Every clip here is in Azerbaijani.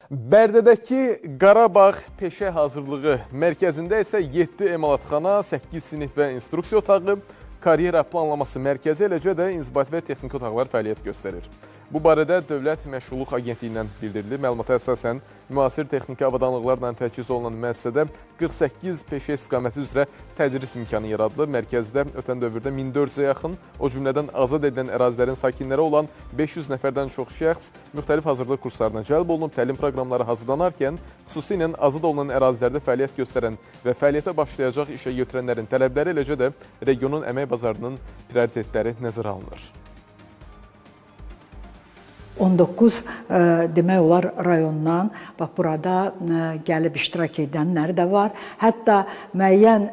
Bərdədəki Qarabağ Peşə Hazırlığı mərkəzində isə 7 emalatxana, 8 sinif və instruksiya otağı, karyera planlaması mərkəzi, eləcə də inzibati və texniki otaqlar fəaliyyət göstərir. Bu barədə Dövlət Məşğulluq Agentliyindən bildirilir. Məlumata əsasən, müasir texniki avadanlıqlarla təchiz olunan müəssisədə 48 peşə istiqaməti üzrə tədris imkanı yaradılır. Mərkəzdə ötən dövrdə 1400-ə yaxın, o cümlədən azad edilən ərazilərin sakinləri olan 500 nəfərdən çox şəxs müxtəlif hazırlıq kurslarına cəlb olunub. Təlim proqramları hazırlanarkən, xüsusilə azad olunan ərazilərdə fəaliyyət göstərən və fəaliyyətə başlayacaq işə götürənlərin tələbləri, eləcə də regionun əmək bazarının prioritetləri nəzərə alınır. 19 demək olar rayondan bax burada gəlib iştirak edənləri də var. Hətta müəyyən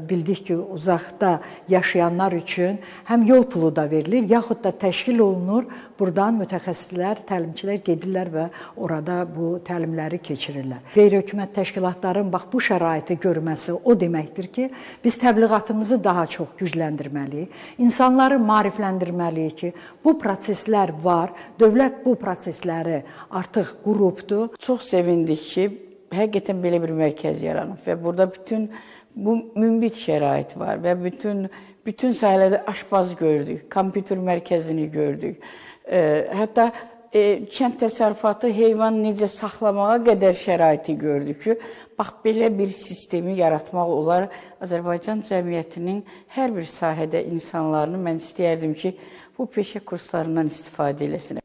bildik ki, uzaqda yaşayanlar üçün həm yol pulu da verilir, yaxud da təşkil olunur. Buradan mütəxəssislər, təlimçilər gedirlər və orada bu təlimləri keçirirlər. Qeyri-hökumət təşkilatların bax bu şəraiti görməsi o deməkdir ki, biz təbliğatımızı daha çox gücləndirməliyik. İnsanları maarifləndirməliyik ki, bu proseslər var. Dövlət bu prosesləri artıq qurubdur. Çox sevindik ki, həqiqətən belə bir mərkəz yaranıb və burada bütün bu münbit şərait var və bütün sahələrdə aşpaz gördük, kompüter mərkəzini gördük. Hətta kənd təsərrüfatı heyvan necə saxlamağa qədər şəraiti gördük ki, bax belə bir sistemi yaratmaq olar. Azərbaycan cəmiyyətinin hər bir sahədə insanlarını mən istəyərdim ki, bu peşə kurslarından istifadə eləsin.